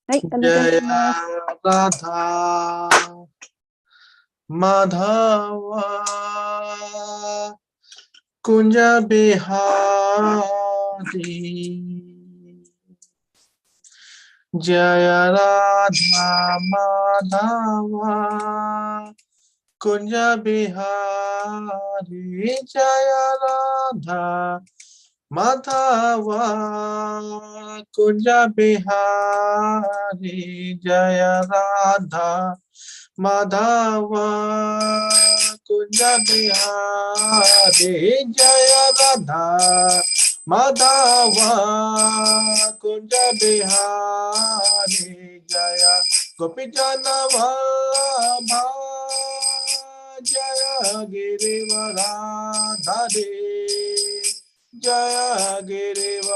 はい、お願いします。राधा माधवा कुंज बिहारी जय राधा माधवा कुंज बिहारी जय राधा माधवा कुंज बिहारी जय राधा माधवा कुंज बिहारी जय राधा माधवा कुंज बिहारी जय गोपी जन वल्लभा जय गिरिवराधारी जय गिरिवराधारी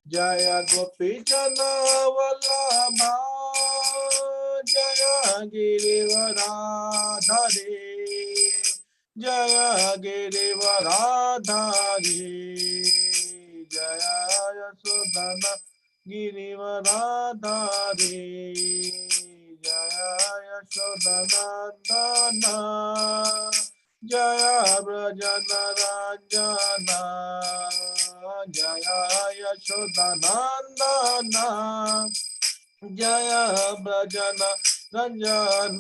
जय गोपी जन वल्लभा जय गिरिवराधारी जय गिरिवराधारी जय यशोदन गिरिवराधारी जय यशोदनंदन जय ब्रजन रंजन जय यशोदनंदन जय ब्रजन रंजन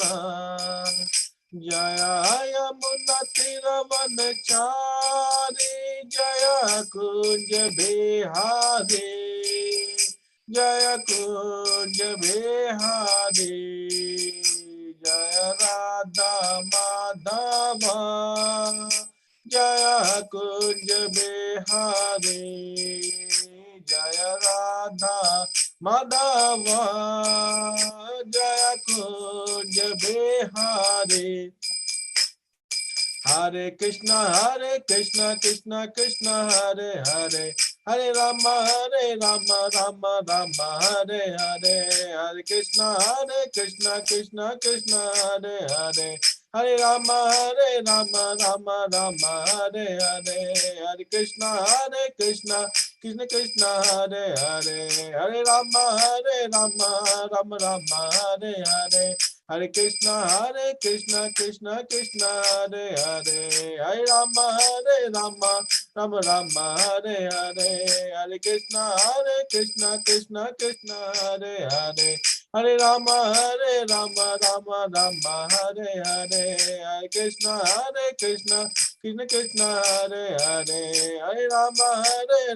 जय यमुना तीरवनचारी जय कुंज बिहारी जय कुंज बिहारी जय राधा माधव जय कुंज बिहारी जय राधा माधव जय कुंज बिहारी हरे कृष्ण कृष्ण कृष्ण हरे हरे हरे राम राम राम हरे हरे हरे कृष्ण कृष्ण कृष्ण हरे हरे हरे राम राम राम हरे हरे हरे कृष्ण कृष्ण कृष्ण हरे हरे हरे राम राम राम हरे हरे हरे कृष्ण कृष्ण कृष्ण हरे हरे हरे राम राम राम हरे हरे हरे कृष्ण कृष्ण कृष्ण हरे हरे हरे राम राम राम हरे हरे हरे कृष्ण कृष्ण कृष्ण हरे हरे हरे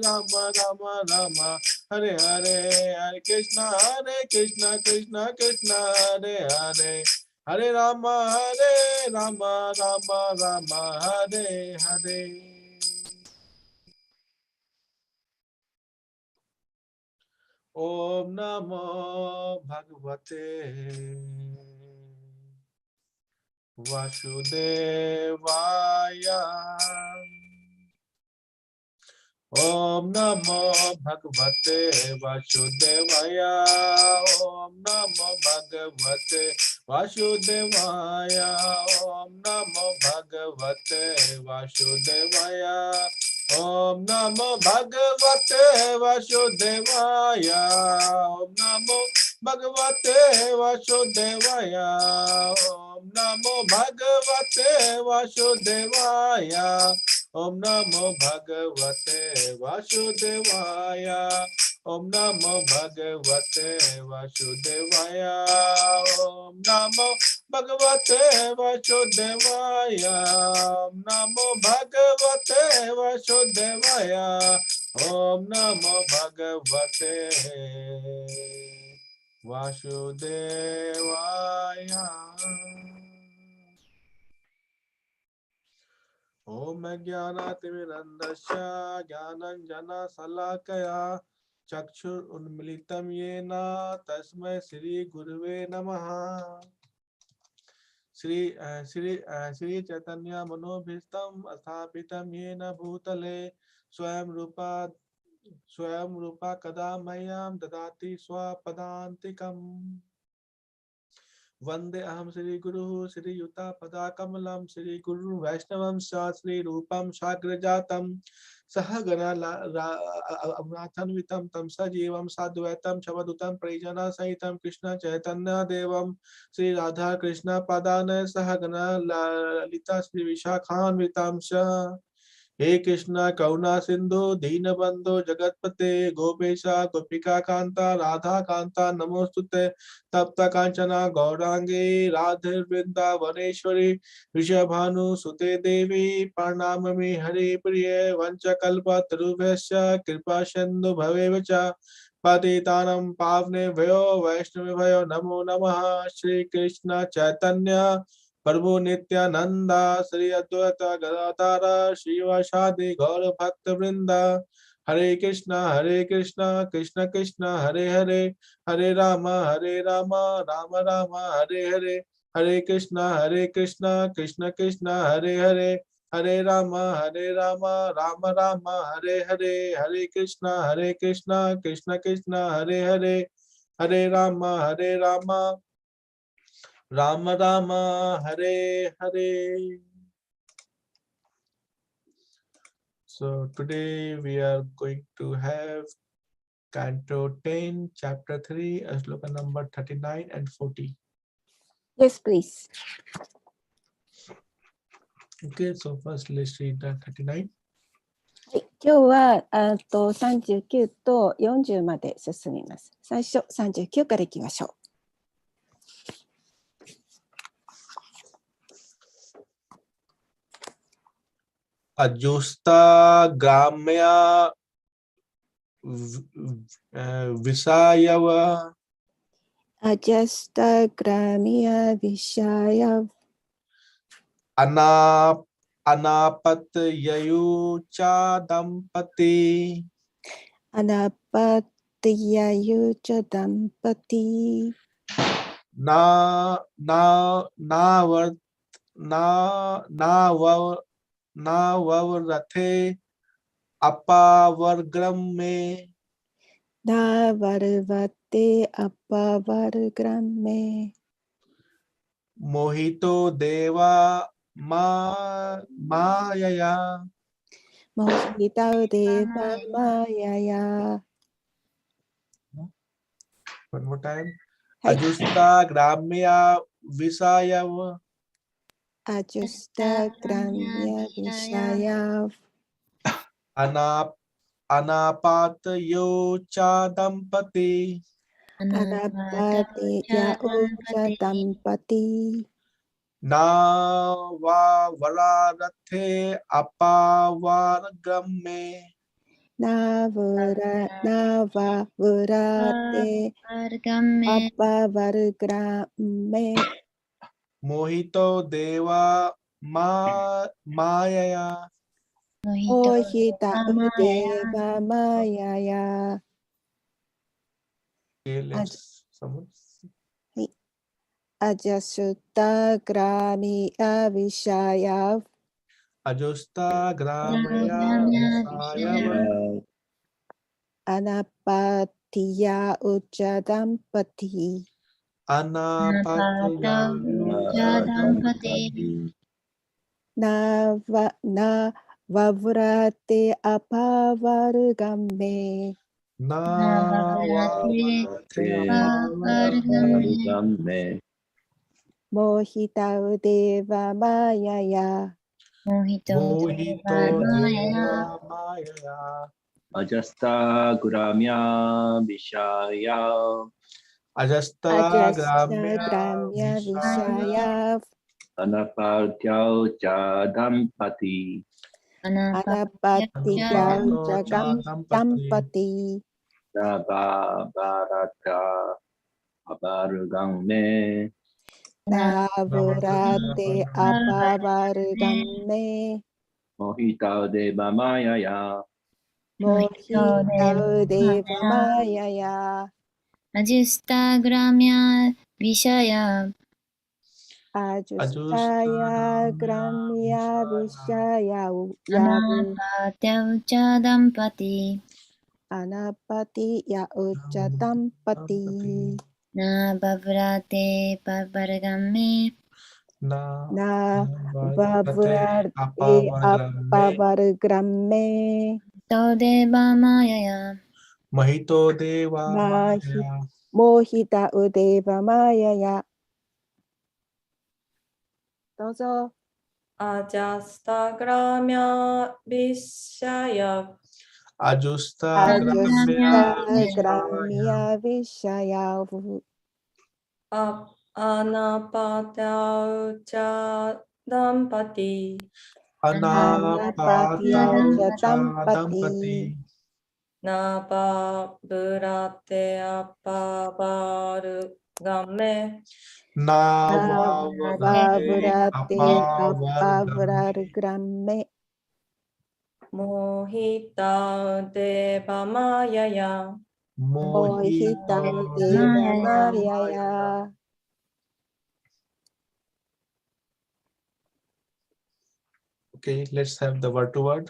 राम राम राम हरे हरे हरे कृष्ण कृष्ण कृष्ण हरे हरे हरे राम राम हरे हरे ओम नमो भगवते वासुदेवाय ओम नमो भगवते वासुदेवाय ओम नमो भगवते वासुदेवाय ओम नमो भगवते वासुदेवाय ओम नमो भगवते वासुदेवाय ओम नमो भगवते वासुदेवाय ओम नमो भगवते वासुदेवाय ओम नमो भगवते वासुदेवाय ओम नमो भगवते वासुदेवाय ओम नमो भगवते वासुदेवाय ओम नमो भगवते वासुदेवाय ओम नमो भगवते वासुदेवाय ओम ज्ञानातिमिरन्धस्य ज्ञानाञ्जनशलाकया चक्षुरुन्मीलितं येन तस्मै श्री गुरुवे नमः। श्री चैतन्य मनोभीष्टं स्थापितं येन भूतले स्वयं रूपा कदा मह्यं ददाति स्वपदान्तिकम्। वंदे अहम श्री गुरु श्री युता पदा कमलम श्री गुरु वैष्णवम श्री रूपम साग्रजातम सह गणा अमृतान्वितम तम सजीवम साद्वैतम शवदूतम परिजना सहितम कृष्ण चैतन्य देवम श्री राधा कृष्ण पदान सह गणा ललिता श्री विशाखान्वितम हे कृष्ण करुणा सिंधु दीनबंधु जगतपते गोपेशा गोपिका कांता राधा कांता नमोस्तुते तप्त कांचना गौरांगी राधे वृंदावनेश्वरी वृषभानु सुते देवी प्रणाममि हरि प्रिय वंशकल्पतरुभ्यश्च कृपा सिंधु भवेव च पतितानं पावनेभ्यो वैष्णवेभ्यो नमो नमः श्री कृष्ण चैतन्य प्रभु नित्यानंदा श्री अद्वैत गदाधर श्रीवासादि गौर भक्त वृंदा हरे Krishna Krishna Krishna Hare Hare Hare Ram Ram Ram Hare Hare Hare Krishna Krishna Krishna Hare Hare Hare Ram Ram Ram Hare Hare Hare Krishna Krishna Krishna Hare Hare Hare Ram Ram Ram Hare Hare. So today we are going to have Canto 10, Chapter 3, Shloka number 39 and 40. Yes, please. Okay, so first let's read the 39. はい、今日は39と40まで進みます。最初39からいきましょう。Ajusta Gramya Visayava Ajasta Gramya Vishaya Anapat Yayucha Dampati Anapatiyayucha Dampati Navarate Apavargram में Navarvate Apavargram में mojito देवा मायया Mohita Deva Mayaya. One more time. Hai. Ajusta Gramya Visayav Ajusta Gramya Vishaya Anapat Yocha Dampati Anapati Yaucha Dampati Navavarate Apavargam में Navavarate Apavargram में mojito देवा मायया Mohita Deva Mayaya. Okay, let's someone. Ajasuta Gramya Vishaya Ajusta Gramya Visayava Anapatiya Ucha Dampati Anapatya Yucha Dampati Navavrate Apavargame Navavarate Apavargam में Mohita Deva Mayaya. Mohito Deva Maya Ajasta Gramya Vishaya Ajasta Ajasta Gramya Gramya Vishaya Vishaya Anapartyau Cha Dampati Anapatiya Anapato Ucha Cha Dampati Dampati Navavarata Apavargam में Navrate Apavargame Mohita Deva Mayaya Mohita Deva Mayaya. Ajusta Gramya Vishaya Ajustaya Gramya Vishaya Yavu Anapatya Dampati Anapati Ya Ucha Dampati Na bavrate pavargamme. Na Na Bhavate bavrate Apavaramme apavargramme. Todeva mayaya. Mahito Deva Mahi Maya. mohita udeva mayaya. どうぞ。アジャスタグラミャビシャヤ Ajusta Ajusta Gramya gramya vishayavu. アナパタウチャダンパティ Anapatya Anapataucha jatampati. Dampati ナバブラテアパバルガメ Navavate Bavrate Apavargame apavargramme. モヒタウデバマヤヤ Mohita Mohita udeva Deva mayaya. Okay, let's have the word to word.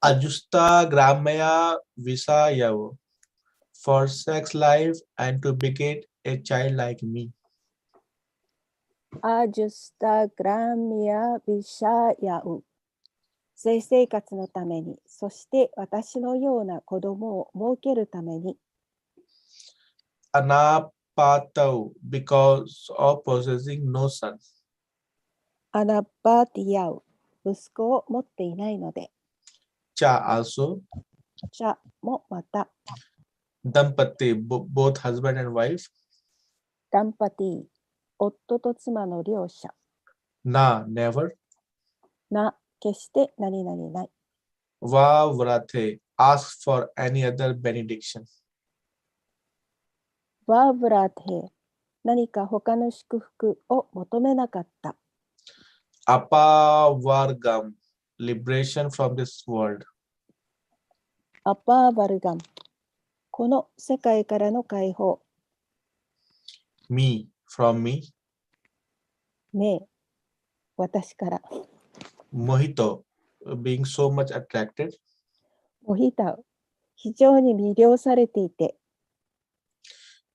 Ajusta Gramya Visayav for sex life and to beget a child like me. Ajusta gramya vishayau. 性生活のために、そして私のような子供を設けるために。Anapatau because of possessing no son. アナバティアウ。息子を持っていないので。Cha also. チャもまた。Dampati both husband and wife. ダンパティ。夫と妻の両者。Na never. な、決して何々ない。Va vrate ask for any other benediction. ワーブラテヘ。何か他の祝福を求めなかった。Apavargam liberation from this world. アパーバルガン。この世界からの解放。Me from me. ねえ、私から。Mohito being so much attracted. モヒタウ。非常に魅了されていて。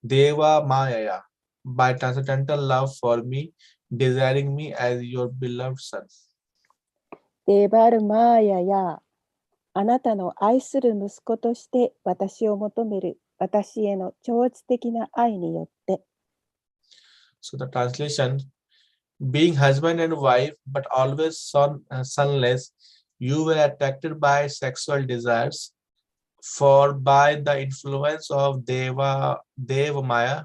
Deva Mayaya by transcendental love for me, desiring me as your beloved son. デバルマーヤや、あなたの愛する息子として私を求める私への超越的な愛によって。So the translation, being husband and wife, but always sonless, you were attracted by sexual desires, for by the influence of Deva Maya,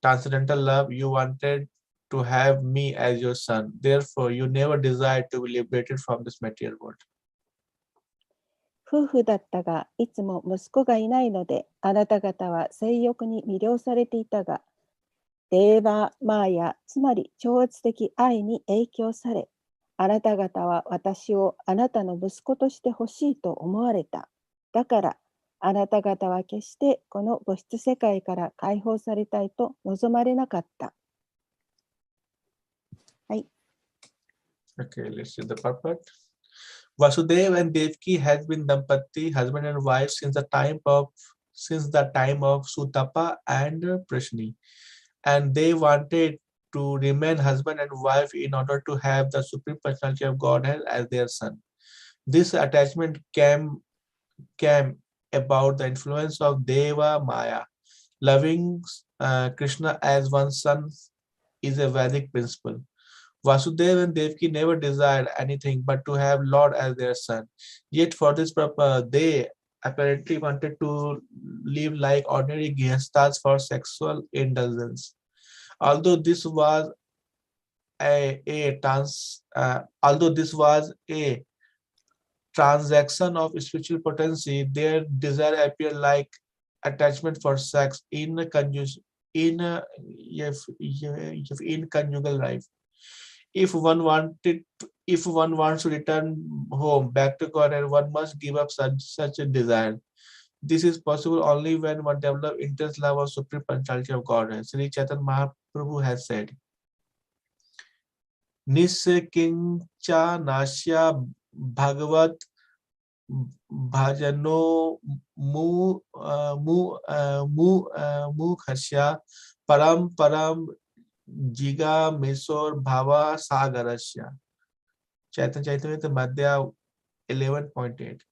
transcendental love, you wanted to have me as your son. Therefore, you never desired to be liberated from this material world. 夫婦だったが、いつも息子がいないので、あなた方は性欲に魅了されていたが、デーバーマーヤ、つまり超越的愛に影響され、あなた方は私をあなたの息子として欲しいと思われた。だから、あなた方は決してこの物質世界から解放されたいと望まれなかった。はい。Okay, let's see the purport. Vasudev and Devaki has been Dampati, husband and wife, since the time of Sutapa and Prashni, and they wanted to remain husband and wife in order to have the Supreme Personality of Godhead as their son. This attachment came about the influence of Deva Maya. Loving Krishna as one's son is a Vedic principle. Vasudeva and Devaki never desired anything but to have Lord as their son. Yet for this purpose, they apparently wanted to live like ordinary Grihasthas for sexual indulgence. Although this was a transaction of spiritual potency, their desire appeared like attachment for sex in conjugal life. If one wants to return home back to God, and one must give up such a desire. This is possible only when one develops intense love of Supreme Personality of God. Sri Chaitanya Mahaprabhu has said, Niskincha Nasya Bhagavat Bhajano Mukhasya Param Param Jiga Mesor Bhava Sagarasya. Chaitanya Charitamrita Madhya 11.8.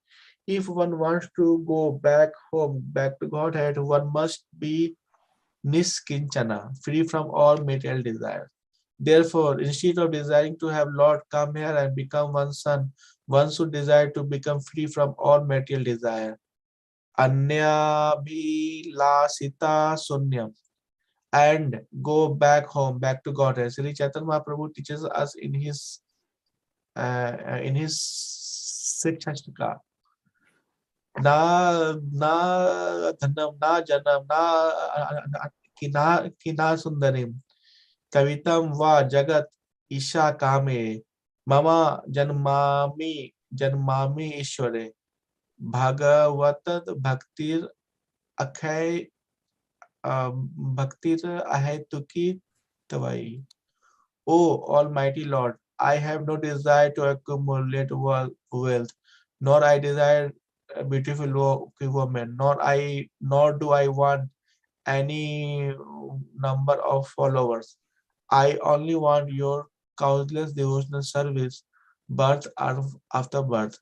If one wants to go back home, back to Godhead, one must be niskinchana, free from all material desire. Therefore, instead of desiring to have Lord come here and become one's son, one should desire to become free from all material desire. Anya Bhilasita Sunyam, and go back home, back to Godhead. Sri Chaitanya Mahaprabhu teaches us in his Sikshashtaka. Na dhanam, na janam, kina sundarim, kavitam va jagat isha kame, mama janmami ishware, bhagavatat bhaktir akhay bhaktir ahetuki tavai. O Almighty Lord, I have no desire to accumulate wealth, nor I desire a beautiful woman, nor do I want any number of followers. I only want your countless devotional service, birth after birth.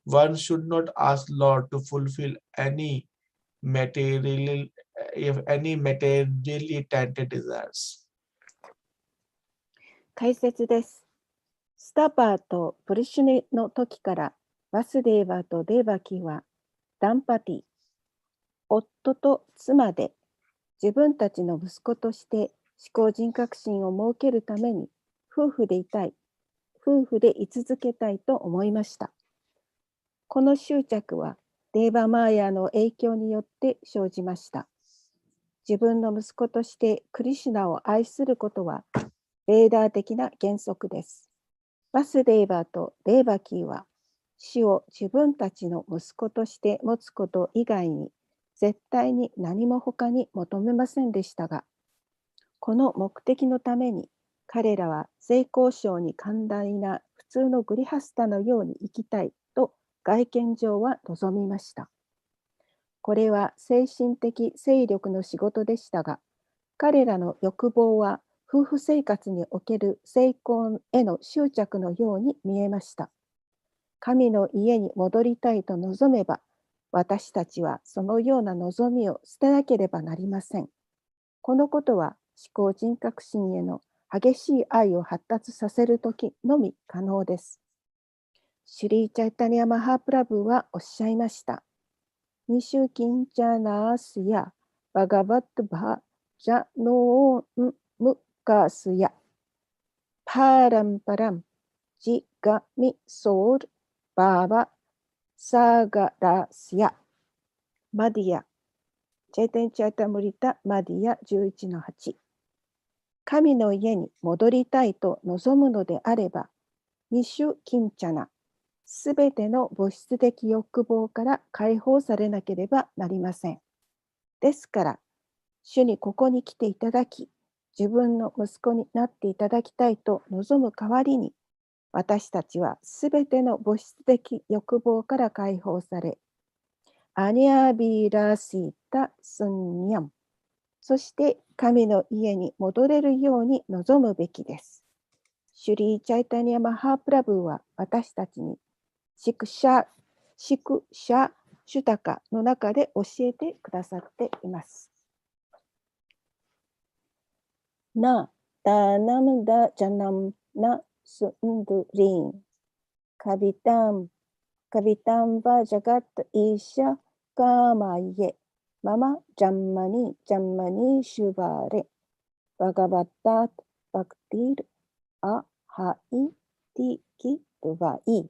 One should not ask Lord to fulfill any materially tainted desires. 解説です。スタパーとプリシュネの時からワスデーバとデーバキはダンパティ、夫と妻で自分たちの息子として思考人格心を設けるために夫婦で居続けたいと思いました。この執着はデーバマーヤの影響によって生じました。自分の息子としてクリシュナを愛することはベーダー的な原則です。バスデーバとデーバキーは死を自分たちの息子として持つこと以外に絶対に何も他に求めませんでしたが、この目的のために彼らは性交渉に寛大な普通のグリハスタのように生きたいと外見上は望みました。これは精神的勢力の仕事でしたが、彼らの欲望は夫婦生活における成功への執着のように見えました。神の家に戻りたいと望めば、私たちはそのような望みを捨てなければなりません。このことは思考人格心への激しい愛を発達させるときのみ可能です。シュリー・チャイタニア・マハプラブーはおっしゃいました。ニシュキンチャナースヤバガバットバジャノーンムカスヤパーランパランジガミソールバーバサーガラスヤマディアチェテンチャタムリタマディア 11-8。 神の家に戻りたいと望むのであれば、ニシュキンチャナ、すべての物質的欲望から解放されなければなりません。ですから、主にここに来ていただき、自分の息子になっていただきたいと望む代わりに、私たちはすべての物質的欲望から解放され、アニャビラシータスンニャン、そして神の家に戻れるように望むべきです。シュリー・チャイタニア・マハープラブーは私たちにシクシャ・シュタカの中で教えてくださっています。な、ダナムダジャナムナスンドリン、カビタンバジャガットイシャカマイエ、ママジャンマニシュバレ、バガバッターバクティルアハイティキドバイ。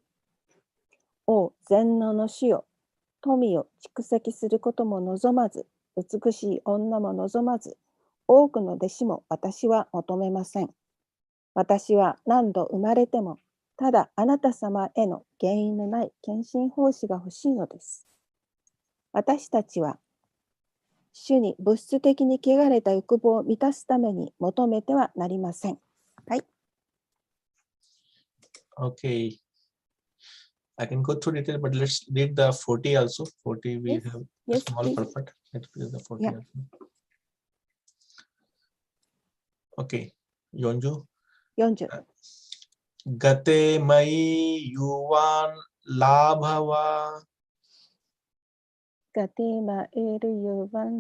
お全能の主よ、富を蓄積することも望まず、美しい女も望まず、多くの弟子も私は求めません。私は何度生まれても、ただあなた様への原因のない献身奉仕が欲しいのです。私たちは、主に物質的に汚れた欲望を満たすために求めてはなりません。はい。Okay. I can go through detail, but let's read the 40 also. 40 we Yes, have a yes, small please. purport. Let's read the 40 Yeah. also. Okay, Yonju. 40. Gate mai yuvan labhava Gatima eru yuvan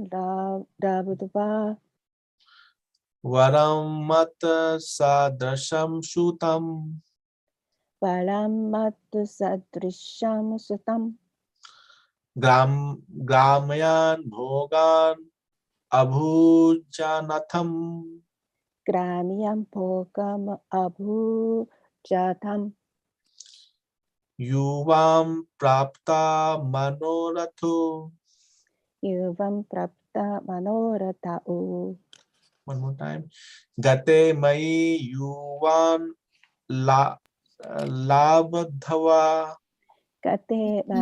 rabudva varam mat sadrasham shutam paramatu sadrisham sutam gramayan bhogan abhujanatham gramyam bhogam abhu jatam yuvam prapta manoratho. yuvam prapta manoratau. One more time. Gate mai yuvan labdhava Gatima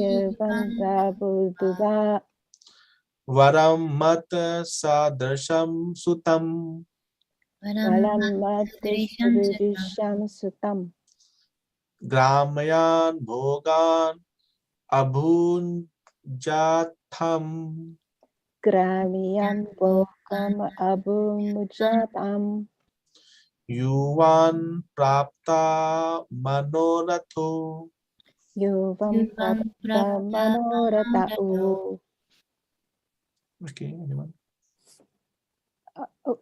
yuvan rabudva varam mat sadrasham sutam paramatu Parammadrisham sutam. sadrisham sutam gramayan bhogan abhunjatham gramyam bhogam abhumujatam yuvan prapta manoratho. yuvam Yuvam prapta prapta manoratau. Okay, anyone?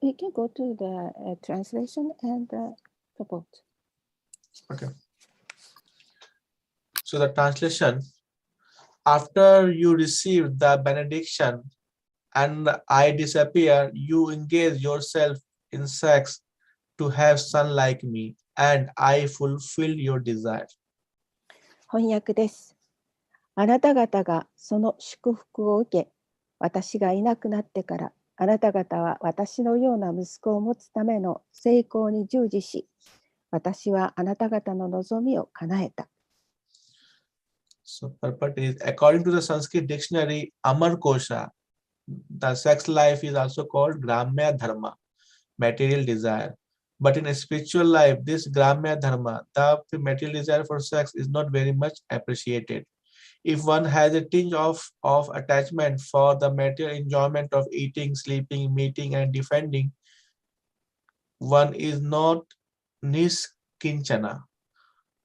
We can go to the translation and support. Okay. So the translation: after you receive the benediction and I disappear, you engage yourself in sex to have son like me, and I fulfill your desire. 翻訳です。あなた方がその祝福を受け、私がいなくなってから、あなた方は私のような息子を持つための成功に従事し、私はあなた方の望みを叶えた。So purport is, according to the Sanskrit dictionary Amar Kosha, the sex life is also called Gramya Dharma, material desire. But in a spiritual life, this Gramya Dharma, the material desire for sex, is not very much appreciated. If one has a tinge of attachment for the material enjoyment of eating, sleeping, meeting, and defending, one is not niskinchana.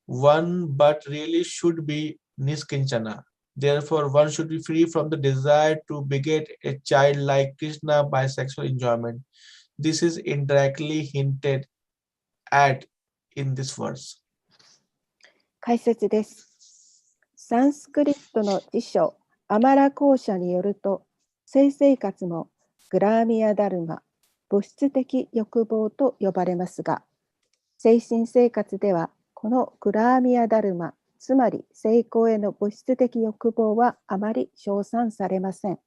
One but really should be niskinchana. Therefore, one should be free from the desire to beget a child like Krishna by sexual enjoyment. This is indirectly hinted at in this verse. 解説です。サンスクリットの辞書アマラコーシャによると、性生活もグラーミアダルマ、物質的欲望と呼ばれますが、精神生活ではこのグラーミアダルマ、つまり成功への物質的欲望はあまり称賛されません。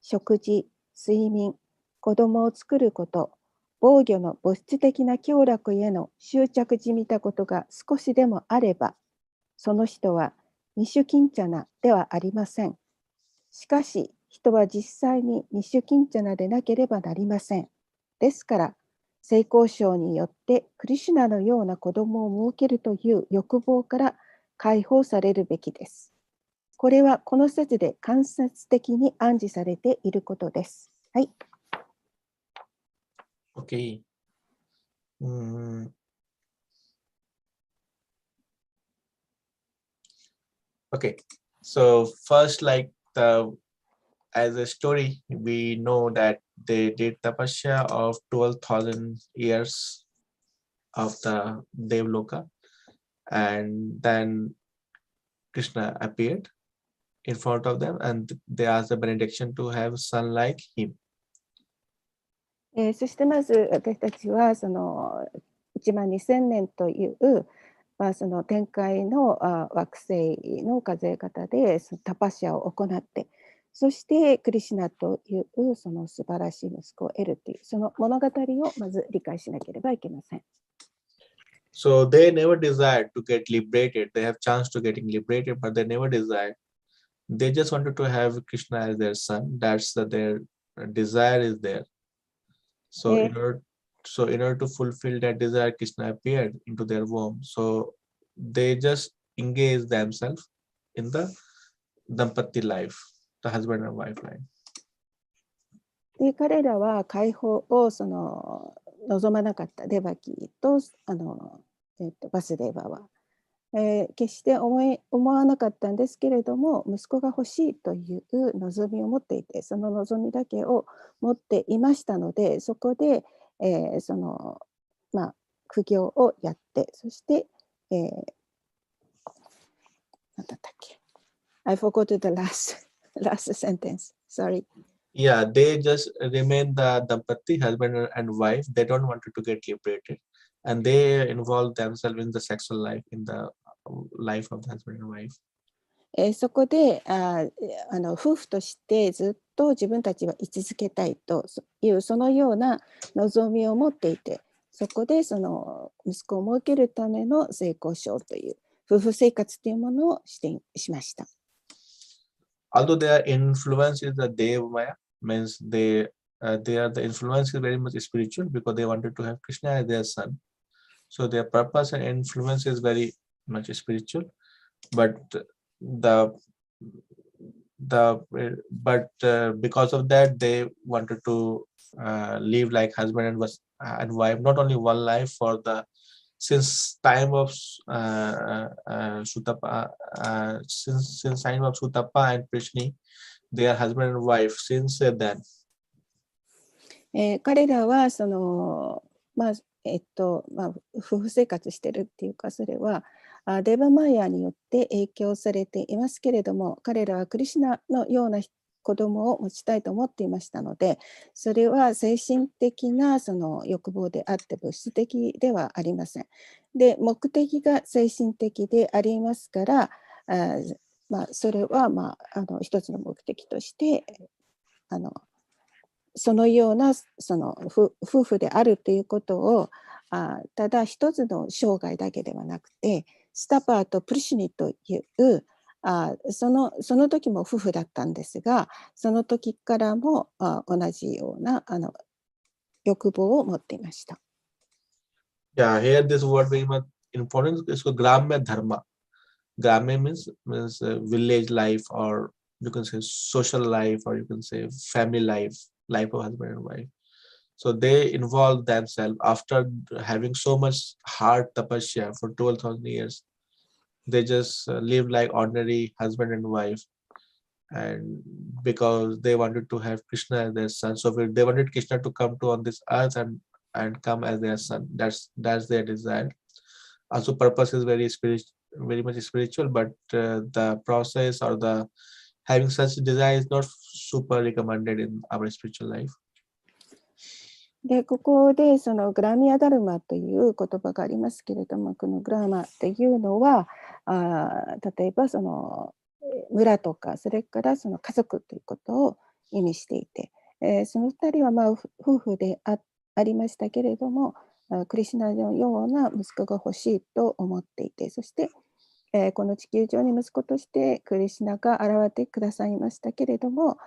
食事、睡眠、子供を作ること、防御の物質的な享楽への執着じみたことが少しでもあれば、その人は二種キンチャナではありません。しかし、人は実際に二種キンチャナでなければなりません。ですから、性交渉によってクリシュナのような子供を設けるという欲望から解放されるべきです。これはこの説で間接的に暗示されていることです。はい。Okay. Okay. So first, like as a story, we know that they did tapasya of 12,000 years of the Devloka, and then Krishna appeared in front of them, and they asked the benediction to have son like him. そしてまず私たちはその12000年という、その天界の惑星の数え方でそのタパシャを行って、そしてクリシュナというその素晴らしい息子を得るというその物語をまず理解しなければいけません。So they never desired to get liberated. They have chance to getting liberated, but they never desired. They just wanted to have Krishna as their son. That's their desire is there. So in order to fulfill that desire, Krishna appeared into their womb. So they just engage themselves in the dampati life, the husband and wife life. で、彼らは解放を望まなかったデバキーとバスデーバは、決して思わなかったんですけれども、息子が欲しいという望みを持っていて、その望みだけを持っていましたので、そこで、苦行をやって、そして、何だったっけ I forgot the last sentence. Sorry. Yeah, they just remain the dampati, husband and wife. They don't want to get liberated, and they involve themselves in the sexual life, in the life of the husband and wife. そこで夫婦としてずっと自分たちは居続けたいというそのような望みを持っていて、そこでその息子を設けるための性交渉という夫婦生活というものをしました。Although their influence is the Dev Maya, means they are the influence is very much spiritual because they wanted to have Krishna as their son. So their purpose and influence is very much spiritual, but because of that they wanted to live like husband and wife, not only one life for the since time of Sutapa, since time of Sutapa and Prishni, they are husband and wife since then. 彼らは夫婦生活してるっていうか、それはデーバマーヤによって影響されていますけれども、彼らはクリシュナのような子供を持ちたいと思っていましたので、それは精神的なその欲望であって物質的ではありません。で、目的が精神的でありますから、それは一つの目的としてそのような夫婦であるということをただ一つの生涯だけではなくて、スタパーとプリシュニというその時も夫婦だったんですが、その時からも同じような欲望を持っていました。Yeah, here this word very much important is Gramya Dharma. Gramya means village life, or you can say social life, or you can say family life of husband and wife. So they involve themselves after having so much hard tapasya for 12,000 years. They just live like ordinary husband and wife, and because they wanted to have Krishna as their son, so they wanted Krishna to come to on this earth and come as their son. That's their desire. Also, purpose is very much spiritual, but the process or the having such desire is not super recommended in our spiritual life. で、ここでそのグラミアダルマという言葉がありますけれども、このグラマというのは例えばその村とか、それからその家族ということを意味していて、その2人は夫婦でありましたけれども、クリシュナのような息子が欲しいと思っていて、そして、この地球上に息子としてクリシュナが現れてくださいましたけれども、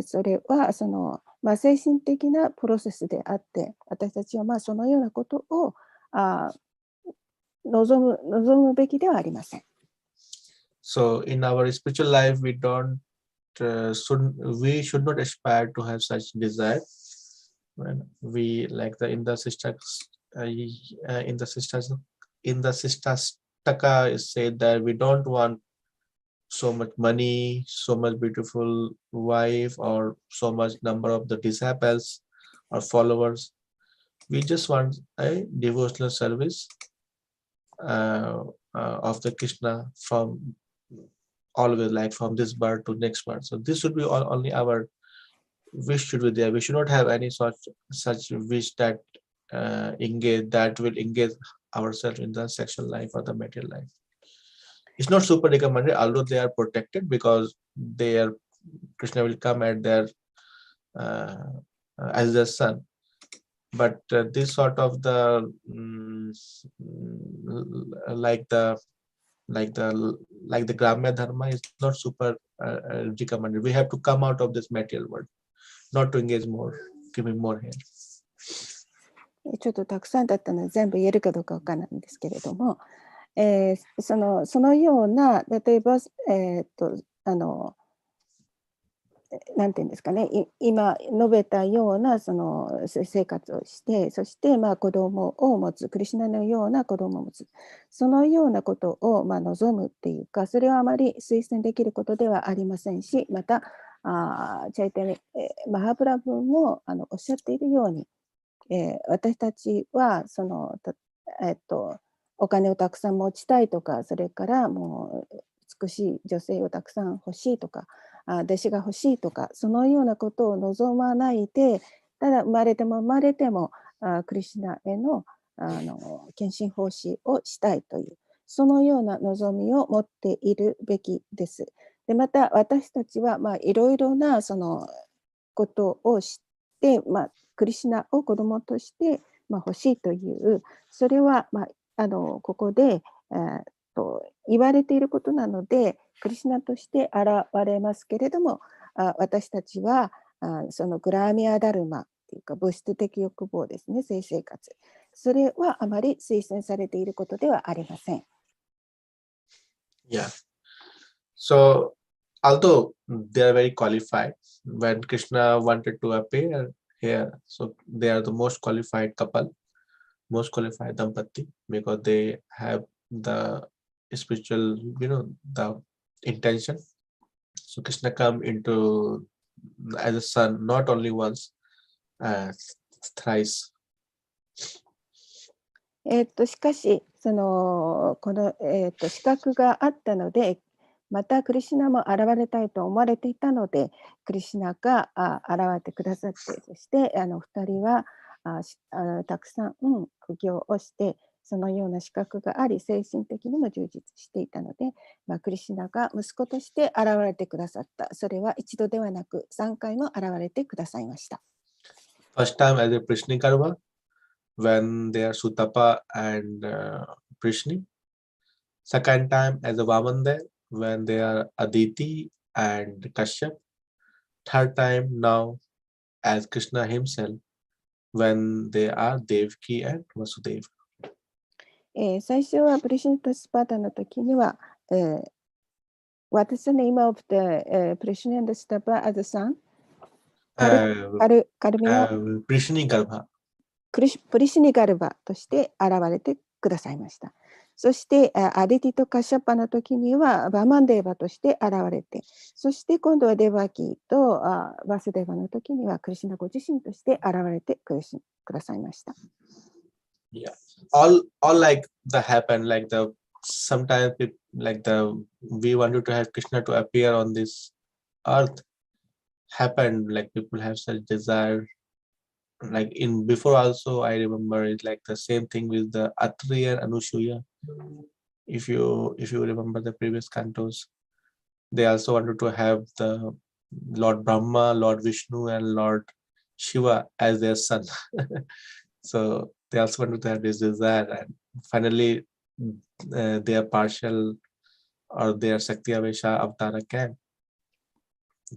それはその、精神的なプロセスであって、私たちはそのようなことを望むべきではありません。So in our spiritual life, we should not aspire to have such desire. When we like in the Sistastaka is said that we don't want so much money, so much beautiful wife, or so much number of the disciples or followers. We just want a devotional service of the Krishna from always, like from this birth to next birth. So this should be only our wish should be there. We should not have any such wish that will engage ourselves in the sexual life or the material life. It's not super recommended, although they are protected because Krishna will come at their as their son. But this sort of the like the Gramya Dharma is not super recommended. We have to come out of this material world, not to engage more, giving more here. ちょっとたくさんだったので全部言えるかどうかわからないんですけれども、そのような、例えば、なんていうんですかね、今述べたようなその生活をして、そして子供を持つ、クリシュナのような子供を持つ、そのようなことを望むっていうか、それはあまり推薦できることではありませんし、またチャイタニマハプラブもおっしゃっているように、私たちはお金をたくさん持ちたいとか、それからもう美しい女性をたくさん欲しいとか、弟子が欲しいとか、そのようなことを望まないで、ただ生まれてもクリシュナへの献身奉仕をしたいという、そのような望みを持っているべきです。でまた私たちはいろいろなそのことを知って、クリシュナを子供として、欲しいという、それは、ここで、言われていることなので、クリシュナとして現れますけれども、私たちはそのグラーミアダルマというか物質的欲望ですね、性生活。それはあまり推薦されていることではありません。Yeah. So, although they are very qualified, when Krishna wanted to appear here, so they are the most qualified couple, most qualified dampati, because they have the spiritual, the intention. So Krishna come into as a son, not only once, thrice. しかし、この、資格があったので、またクリシュナも現れたいと思われていたので、クリシュナが現れてくださって、そして2人はたくさん、苦行をして、そのような資格があり、精神的にも充実していたので、クリシュナが息子として現れてくださった。それは一度ではなく3回も現れてくださいました。First time as a Prishnikarma, when they are Sutapa and Prishni. Second time as a Vamandev, when they are Aditi and Kashyap. Third time now as Krishna himself, when they are Devaki and Vasudeva. 最初はプリシュナスパタの時には、What is the name of the Prishni and Stapa as a son? カルミはPrishni Garbha. プリシニガルバとして現れてくださいました。そしてアディティとカシャッパの時にはバマンデーバとして現れて、そして今度はデバキーとバスデーバの時にはクリシナご自身として現れてくださいました。Yeah, all like that happen, like sometimes we wanted to have Krishna to appear on this earth happened, like people have such desire. Like in before also I remember it's like the same thing with the Atri and Anushuya. If you remember the previous cantos, they also wanted to have the Lord Brahma, Lord Vishnu and Lord Shiva as their son. So they also wanted to have this desire, and finally they are partial or their Sakti Avesha Avtara came.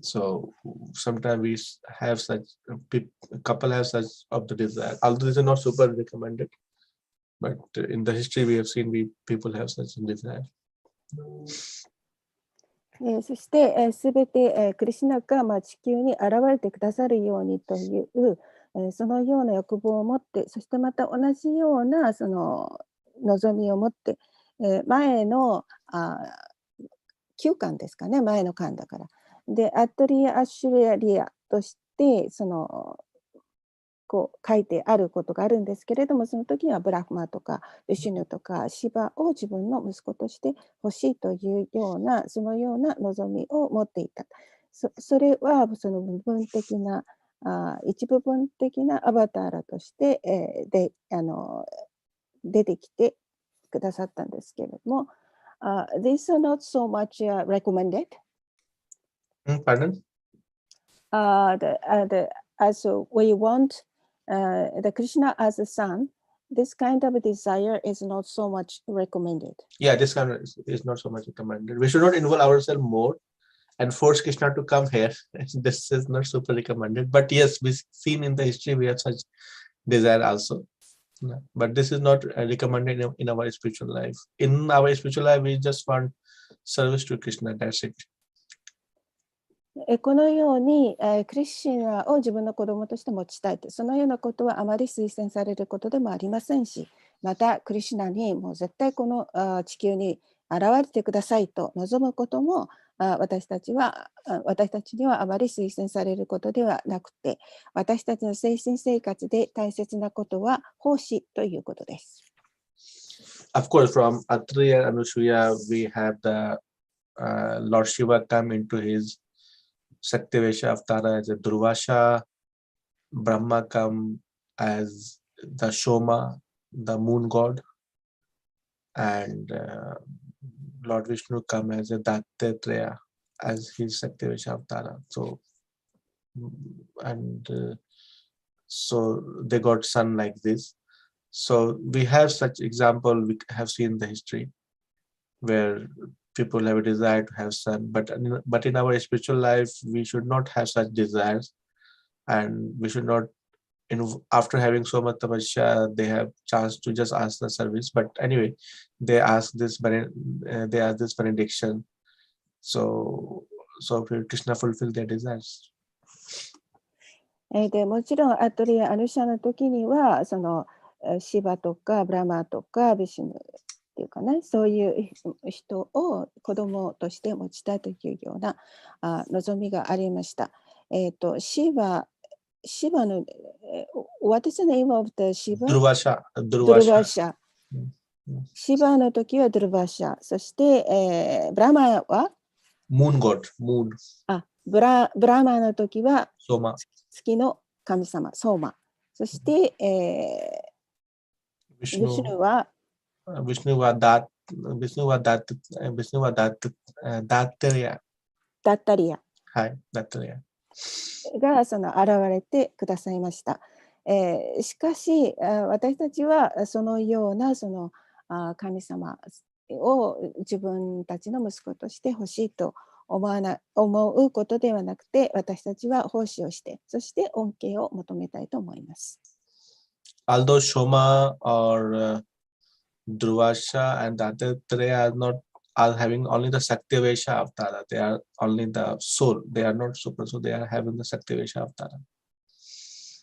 So sometimes we have such couple have such of the desire. Although this is not super recommended, but in the history we have seen people have such desire. そして、すべて、クリシュナが、地球に現れてくださるようにという、そのような欲望を持って、そしてまた同じようなその望みを持って、前の9巻ですかね、前の巻だから。で、アトリア・アシュレリアとして、こう書いてあることがあるんですけれども、その時にはブラフマとかビシュヌとかシバを自分の息子として欲しいというような、そのような望みを持っていた。それはその部分的な一部分的なアバターラとして、出てきてくださったんですけれども、these are not so much recommended. Pardon? As we want the Krishna as a son, this kind of desire is not so much recommended. Yeah, this kind of is not so much recommended. We should not involve ourselves more and force Krishna to come here. This is not super recommended. But yes, we've seen in the history we have such desire also. No, but this is not recommended in our spiritual life. In our spiritual life, we just want service to Krishna. That's it. このように、クリシュナを自分の子供として持ちたいと、そのようなことはあまり推薦されることでもありませんし、またクリシュナにもう絶対この地球に現れてくださいと望むことも私たちにはあまり推薦されることではなくて、私たちの精神生活で大切なことは奉仕ということです。Of course, from Atri and Anusuya, we have the Lord Shiva come into his Satyavesha Avtara as a Durvasha, Brahma come as the Shoma, the moon god, and Lord Vishnu come as a Dattatreya as his Satyavesha Avtara. So, and so they got son like this. So we have such example, we have seen the history where people have a desire to have son, but in our spiritual life we should not have such desires, and we should not, after having so much tapasya, they have chance to just ask the service. But anyway, they ask this benediction, so Krishna fulfill their desires. でもちろんアトリエアヌシャの時にはそのシバとかブラマとかビシュヌっていうかね、そういう人を子供として持ちたいというような望みがありました。シバの、what is the name of the シバ？ドルバシャ。シバの時はドルバシャ。そして、ブラマはムーンゴッド。ブラマの時はソーマ。月の神様、ソーマ。そして、ビシュヌはダッタリア。はい、ダッタリア。がその現れてくださいました。しかし私たちはそのようなその神様を自分たちの息子として欲しいと思うことではなくて、私たちは奉仕をして、そして恩恵を求めたいと思います。Although Shoma or Durvasha and Dattatreya are having only the Satyavesha Avtara. They are only the soul. They are not super soul. They are having the Satyavesha Avtara.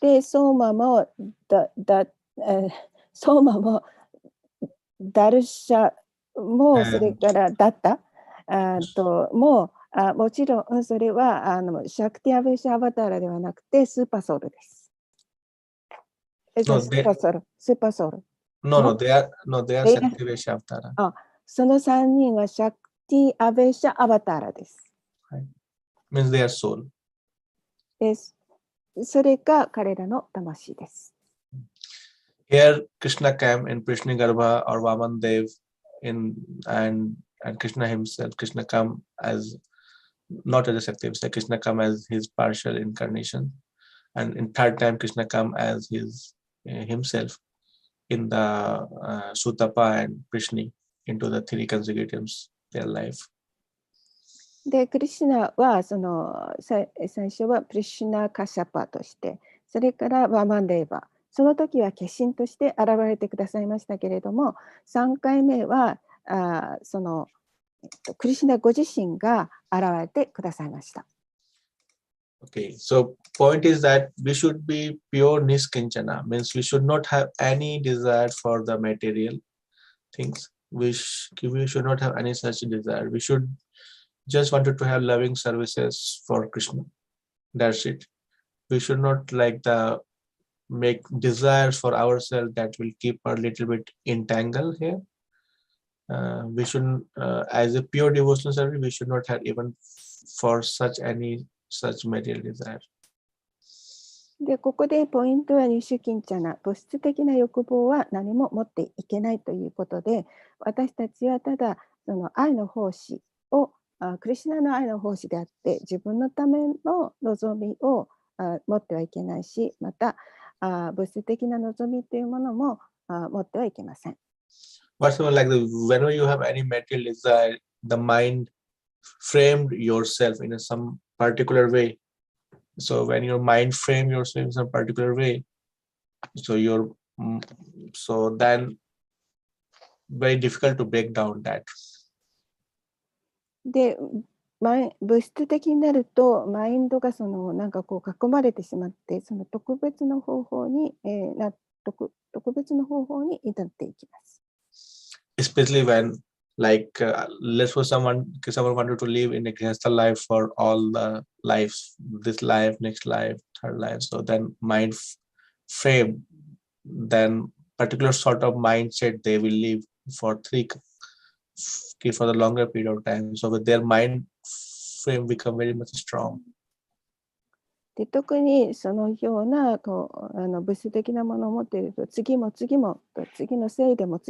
で、ソーマもダルシャもそれからダッタももちろんそれはシャクティアベーシャアバターラではなくてスーパーソウルです。スーパーソウル。No, they are Satyavesha Avtara. その3人はシャクティアベーシャアバターラです。Means they are soul. です。それが彼らの魂です。Here Krishna came in Prishnigarbha or Vaman Dev and Krishna himself. Krishna come as not as a Satyavesha. Krishna come as his partial incarnation, and in third time Krishna come as his himself in the Sutapa and Prishni into the three consecutives their life. で、クリシュナはその最初はプリシュナカシャパとして、それからワマンデーバ、その時は化身として現れてくださいましたけれども、3回目はそのクリシュナご自身が現れてくださいました。Okay, so point is that we should be pure niskinchana, means we should not have any desire for the material things. We should not have any such desire. We should just wanted to have loving services for Krishna. That's it. We should not make desires for ourselves that will keep a little bit entangled here. We should, as a pure devotional service, we should not have even for such material desire. で、ここでポイントはニシュキンチャナ、物質的な欲望は何も持っていけないということで、私たちはただその愛の奉仕をクリシュナの愛の奉仕であって、自分のための望みを持ってはいけないし、また物質的な望みというものも持ってはいけません。Whatsoever, whenever you have any material desire, the mind framed yourself in some particular way. So when your mind frame yourself in some particular way, so your So then very difficult to break down that. で、物質的になると、マインドがなんかこう囲まれてしまって、その特別の方法に、特別の方法に至っていきます。Especially when, like, let's suppose someone wanted to live in a grihastha life for all the lives, this life, next life, third life. So then mind frame, then particular sort of mindset they will live for for the longer period of time. So with their mind frame become very much strong. で、特にそのような物質的なものを持っていると、次のせいでも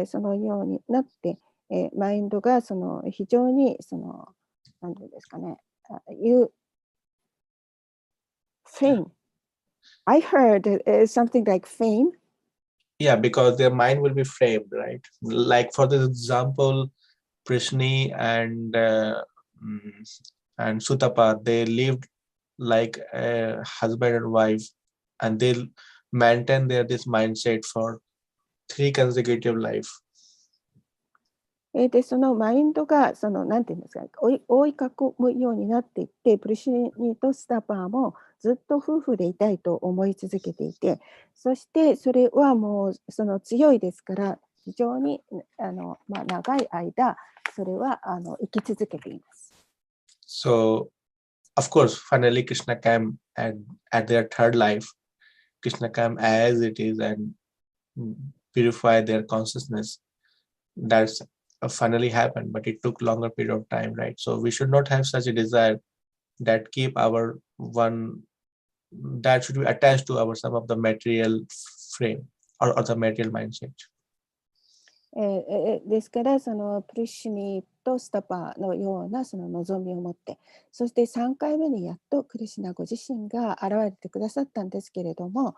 そのようになって、マインドが非常になんていうんですかね、fame. I heard something like fame. Yeah, because their mind will be framed, right? Like for the example, Prishni and Sutapa, they lived like a husband and wife, and they maintain this mindset for 3 consecutive life. で、そのマインドがなんていうんですか、覆い囲むようになっていって、プリシニとスタパーもずっと夫婦でいたいと思い続けていて、そしてそれはもう強いですから、非常に長い間、それは生き続けています。So, of course, finally Krishna came at their third life. Krishna came as it is and purify their consciousness. That's finally happened, but it took longer period of time, right? So we should not have such a desire that keep our one that should be attached to our some of the material frame or the material mindset. ですからプリシニとスタパーのような望みを持って、そして3回目にやっとクリシナご自身が現れてくださったんですけれども、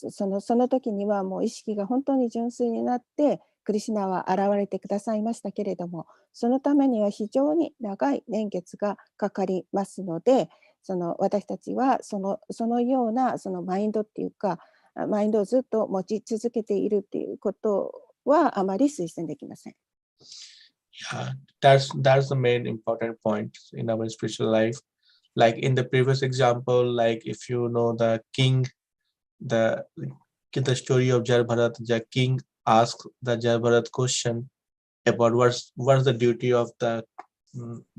その時にはもう意識が本当に純粋になってクリシナは現れてくださいましたけれども、そのためには非常に長い年月がかかりますので、私たちはそのようなマインドっていうか、マインドをずっと持ち続けているっていうことはあまり推薦できません。Yeah, that's the main important point in our spiritual life. Like in the previous example, like if you know the king, the story of Jai Bharat, the king asked the Jai Bharat question about what's the duty of the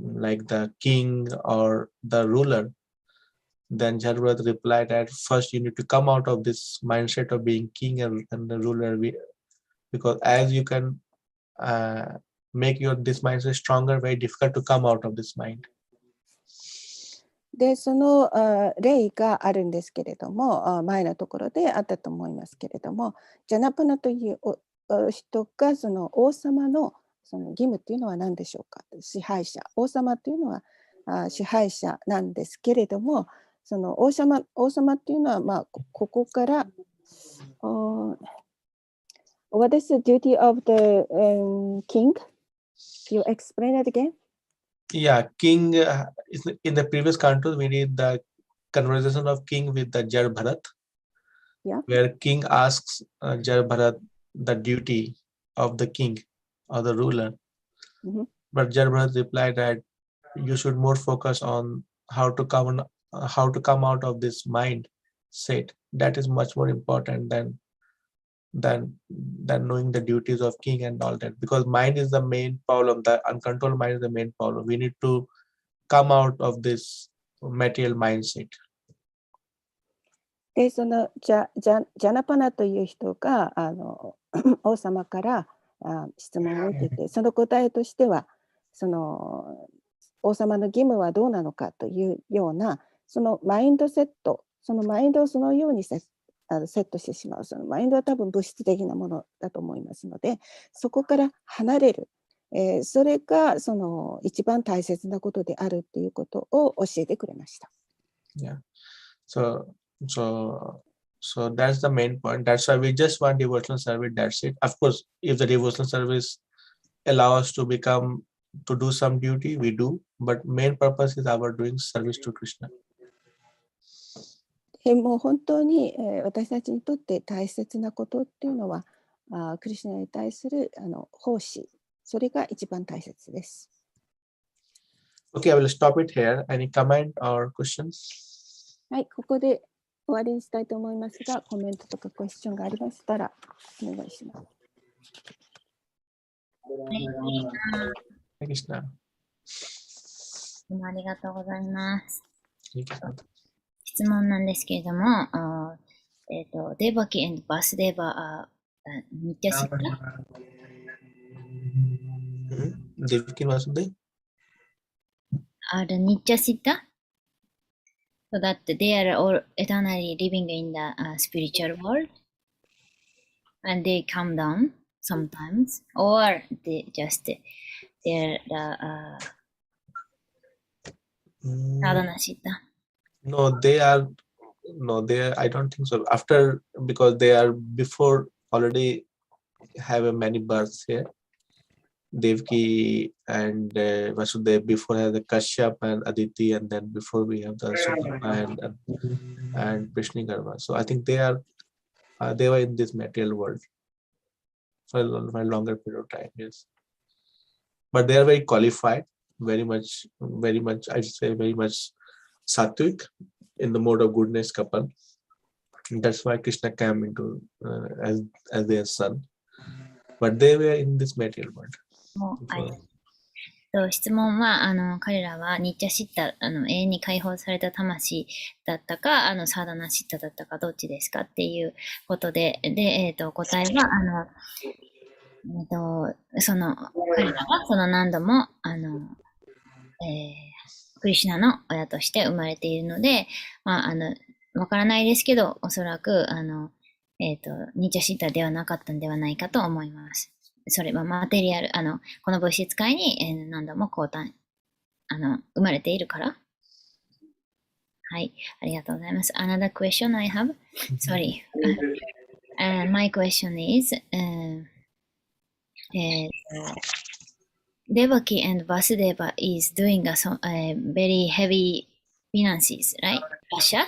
like the king or the ruler. Then Jai Bharat replied that first you need to come out of this mindset of being king and the ruler, because as you can make this mindset stronger, very difficult to come out of this mind. で、その例があるんですけれども、前のところであったと思いますけれども、ジャナパナという人が王様の義務というのは何でしょうか。支配者、王様というのは支配者なんですけれども、王様というのはここから、What is the duty of the king? Can you explain it again? Yeah, king in the previous canto we read the conversation of king with the Jai Bharat. Yeah. Where king asks Jai Bharat the duty of the king or the ruler. Mm-hmm. But Jai Bharat replied that you should more focus on how to come out of this mind set. That is much more important than knowing the duties of king and all that, because mind is the main problem. The uncontrolled mind is the main problem. We need to come out of this material mindset. で、ジャナパナという人が王様から質問を受けて、その答えとしては王様の義務はどうなのかというようなマインドセット、マインドをそのようにセットしてしまう。マインドは多分物質的なものだと思いますので、そこから離れる、それが一番大切なことであるということを教えてくれました。Yeah. So that's the main point. That's why we just want devotional service. That's it. Of course, if the devotional service allow us to do some duty, we do. But main purpose is our doing service to Krishna. もう本当に、私たちにとって大切なことっていうのは、クリシュナに対する奉仕、それが一番大切です。Okay, I will stop it here. Any comment or questions? はい、ここで終わりにしたいと思いますが、コメントとかクエスチョンがありましたらお願いします。Hare Krishna. どうもありがとうございます。 Hare Krishna. 質問なんですけれども、デバキ&バスデーバー、ニッチャシッタ Devaki Vasudeva? are Nityasiddha, so that they are all eternally living in the spiritual world, and they come down sometimes, or they just they're sadhana siddha. No, they are. No, they are. I don't think so. After, because they are before already have many births here. Devaki and Vasudeva before have the Kashyap and Aditi, and then before we have the Sutapa and Prishnigarva. So I think they are they were in this material world for a longer period of time. Yes, but they are very qualified, very much. I'd say very much sattvic in the mode of goodness couple. And that's why Krishna came into as their son. But they were in this material world. もう質問は、彼らはニッチャシッタ、永遠に解放された魂だったか、サーダナシッタだったか、どっちですかっていうことで、で、答えは、彼らはその何度も、クリシュナの親として生まれているので、まあ、わからないですけど、おそらく、ニッチャシッタではなかったんではないかと思います。それはマテリアル、この物質界に、何度も生まれているから。はい、ありがとうございます。Another question I have? Sorry. My question is, Devaki and Vasudeva is doing a very heavy finances, right? Russia.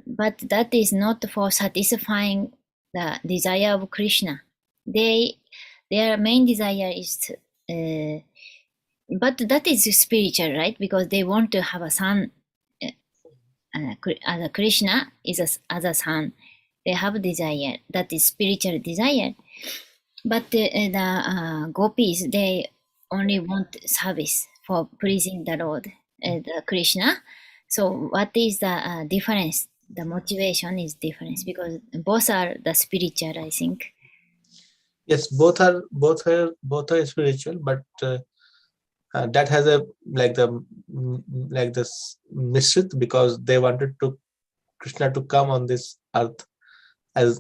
But that is not for satisfying the desire of Krishna. Their main desire is but that is spiritual, right? Because they want to have a son. As a Krishna is as a son. They have desire. That is spiritual desire. But the gopis, they only want service for pleasing the Lord, the Krishna. So what is the difference? The motivation is different because both are the spiritual, I think. Yes, both are spiritual, but that has a like this misrit because they wanted to Krishna to come on this earth as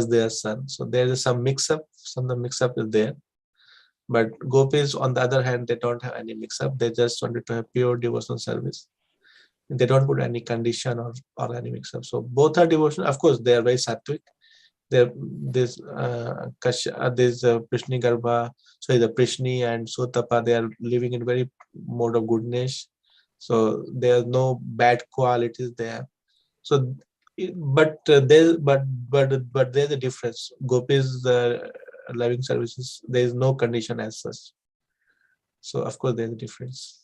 their son. So there is some mix-up. Some of the mix-up is there. But gopis, on the other hand, they don't have any mix-up. They just wanted to have pure devotional service. They don't put any condition or any mix-up. So both are devotional. Of course, they are very sattvic. This Prishni Garbha, sorry, the Prishni and Sotapa, they are living in very mode of goodness. So there are no bad qualities there. So, but there's a difference. Gopis loving services, there is no condition as such. So of course there's a difference.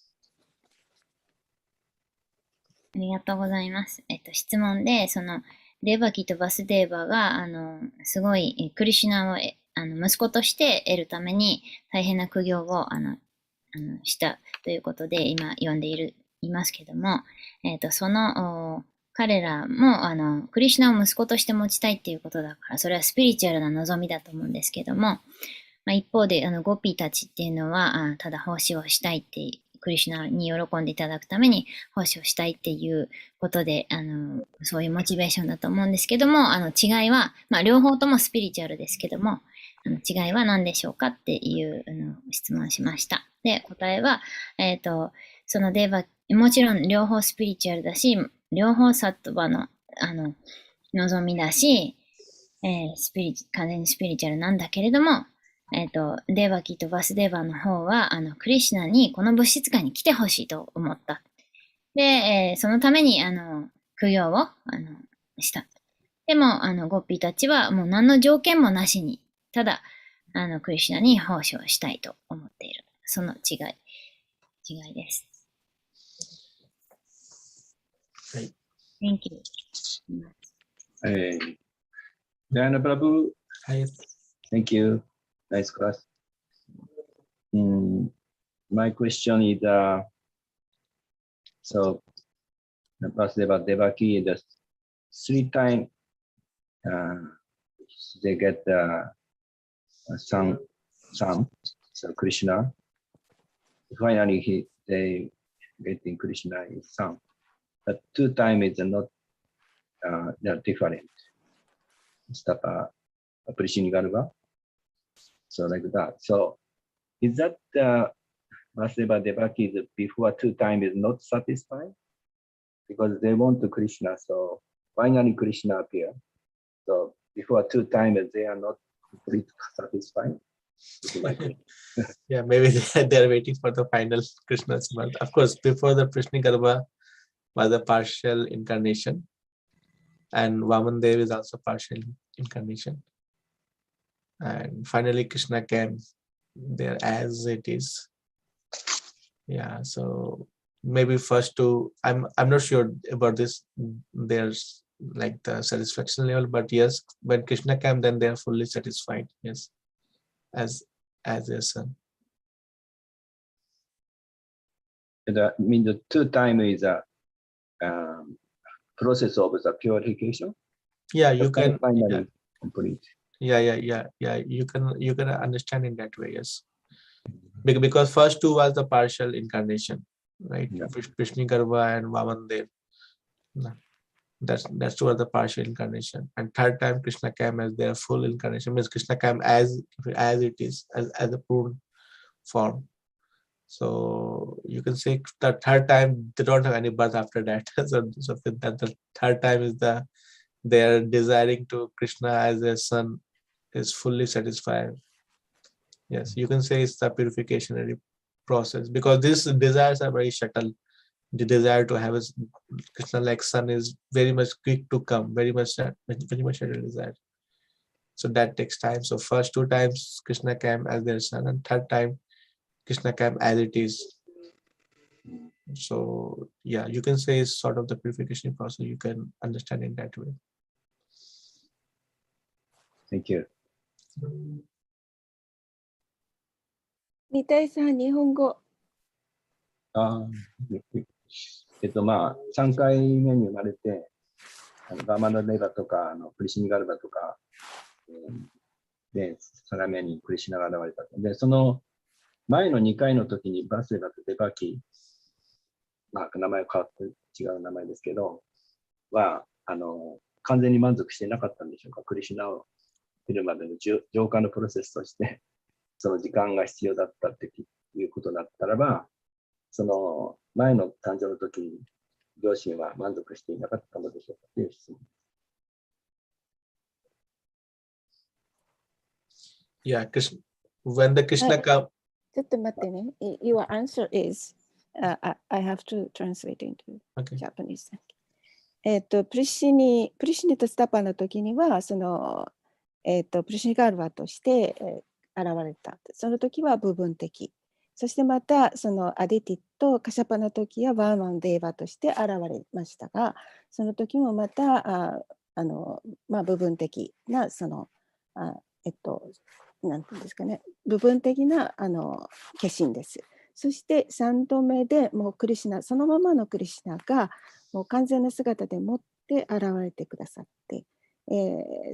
ありがとうございます。質問で、デバキとバスデーバが、すごい、クリシュナを、息子として得るために、大変な苦行を、したということで、今読んでいますけども、彼らも、クリシュナを息子として持ちたいっていうことだから、それはスピリチュアルな望みだと思うんですけども、一方で、ゴピーたちっていうのは、ただ奉仕をしたいって、クリシュナに喜んでいただくために奉仕をしたいっていうことで、そういうモチベーションだと思うんですけども、違いは、両方ともスピリチュアルですけども、違いは何でしょうかっていう質問しました。で、答えは、そのデーバ、もちろん両方スピリチュアルだし、両方サットバの、望みだし、完全にスピリチュアルなんだけれども、デーバキとバスデーバの方は、クリシュナにこの物質界に来てほしいと思った。で、そのために、供養をした。でも、ゴッピーたちはもう何の条件もなしに、ただ、クリシュナに奉仕をしたいと思っている。その違いです。はい。Thank you. Jayana Prabhu, はい。 thank you. Nice class. My question is, so Vasudeva Devaki, the 3 times they get the son, so Krishna. Finally, they getting Krishna is son. But 2 times is not they're different. Stapa Prishinigarva. So like that. So is that Vasudeva Devaki is before 2 times is not satisfied? Because they want to Krishna, so finally Krishna appear. So before 2 times they are not completely satisfied. Yeah, maybe they're waiting for the final Krishna's birth. Of course, before the Prishnigarva was a partial incarnation, and Vaman Dev is also partial incarnation. And finally Krishna came there as it is. Yeah, so maybe first two, I'm not sure about this. There's like the satisfaction level, but yes, when Krishna came, then they are fully satisfied. Yes, as their son. That means the 2 times is a process of the purification. Yeah, you can finally complete. Yeah. You can understand in that way. Yes, because first two was the partial incarnation, right? Yeah. Prishnigarva and Vaman Dev. That's two are the partial incarnation, and third time Krishna came as their full incarnation. Means Krishna came as it is, as a pure form. So you can say the third time they don't have any birth after that. so that the third time is they are desiring to Krishna as their son is fully satisfied. Yes, you can say it's the purification process, because these desires are very subtle. The desire to have a Krishna like son is very much quick to come, very much subtle desire. So that takes time. So first 2 times Krishna came as their son, and third time Krishna came as it is. So yeah, you can say it's sort of the purification process. You can understand in that way. Thank you. 二体さん、日本語。まあ、3回目に生まれて、ガーマのネバとか、クリシニガルバとか、で、3回目にクリシナが現れた。で、その前の2回の時にバスエバとデバキ、まあ、名前変わって違う名前ですけど、は、完全に満足していなかったんでしょうか。クリシナを見るまでの浄化のプロセスとして、その時間が必要だったっていうことだったらば、その前の誕生の時に両親は満足していなかったのでしょうかという質問。Yeah, Krishna, when the Krishna come. ちょっと待ってね。Your answer is, I have to translate into Japanese. プリシニとスタパの時には、その、プリシニガルバとして、現れた。その時は部分的。そしてまたそのアディティとカシャパの時はワンワンデーバとして現れましたが、その時もまた部分的なそのなんていうんですかね、部分的な化身です。そして3度目でもうクリシナ、そのままのクリシナがもう完全な姿でもって現れてくださって、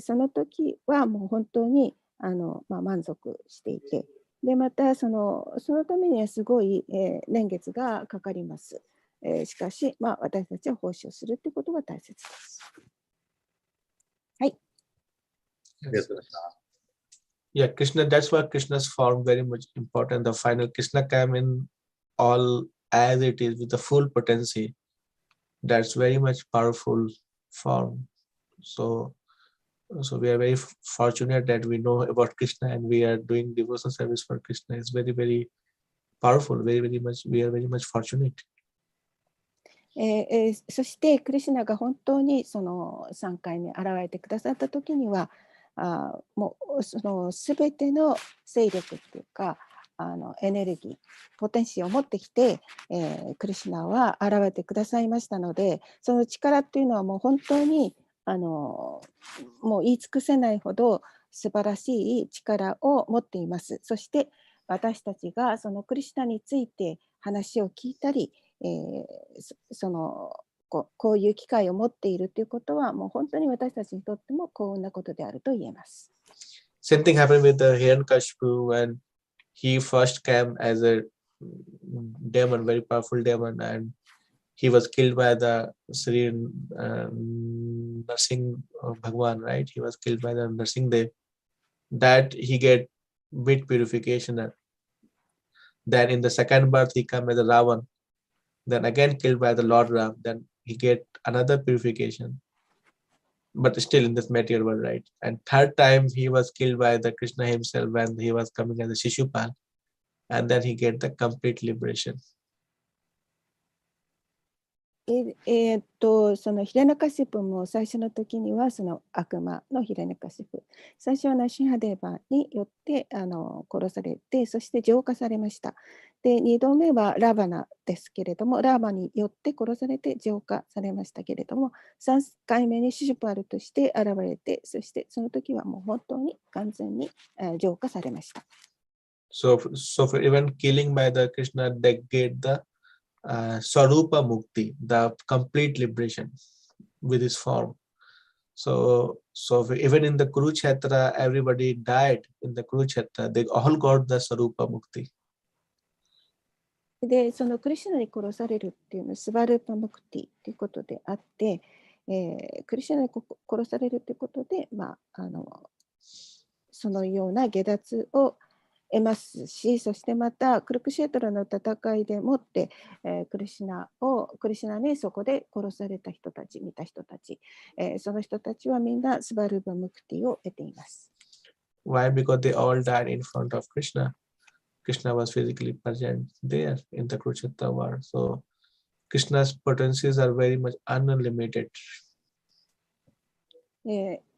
その時はもう本当に満足していて、でまたそのためにはすごい、年月がかかります。しかし、私たちは奉仕をするということが大切です。はい。Yeah, Krishna, that's why Krishna's form very much important. The final Krishna came in all as it is with the full potency. That's very much powerful form. So we are very fortunate that we know about Krishna and we are doing devotional service for Krishna. It's very, very powerful. Very, very much. We are very much fortunate. そしてクリシュナが本当にその3回目現れてくださった時には、もうその全ての勢力っていうかエネルギーポテンシーを持ってきて、クリシュナは現れてくださいましたので、その力っていうのはもう本当にもう言い尽くせないほど素晴らしい力を持っています。そして私たちがそのクリシュナについて話を聞いたり、こういう機会を持っているということはもう本当に私たちにとっても幸運なことであると言えます。Same thing happened with the Hiranyakashipu when he first came as a demon, very powerful demon, and he was killed by the Sri Narsingh Bhagwan, right? He was killed by the Narsingh Dev. That he get bit purification. Then in the second birth he come as a Ravan. Then again killed by the Lord Ram. Then he get another purification. But still in this material world, right? And third time he was killed by the Krishna himself when he was coming as a Shishupal. And then he get the complete liberation. そのヒラナカシプも最初の時にはその悪魔のヒラナカシプ、最初はナシンハデーバによって殺されて、そして浄化されました。で2度目はラバナですけれども、ラバによって殺されて浄化されましたけれども、3回目にシシュパールとして現れて、そしてその時はもう本当に完全に浄化されました。So for even killing by the Krishna, they get the Swarupa Mukti, the complete liberation with his form. So even in the Kurukshetra, everybody died in the Kurukshetra. They all got the Swarupa Mukti. でそのクリシュナに殺されるっていうのはスバルーパムクティということであって、クリシュナに殺されるということで、そのような下脱を得ますし、そしてまたクルクシェトラの戦いでもって、クリシュナにそこで殺された人たち、見た人たち、その人たちはみんなスバルーパムクティを得ています。Why? Because they all died in front of Krishna. Krishna was physically present there in the Kurukshetra war. So Krishna's potencies are very much unlimited.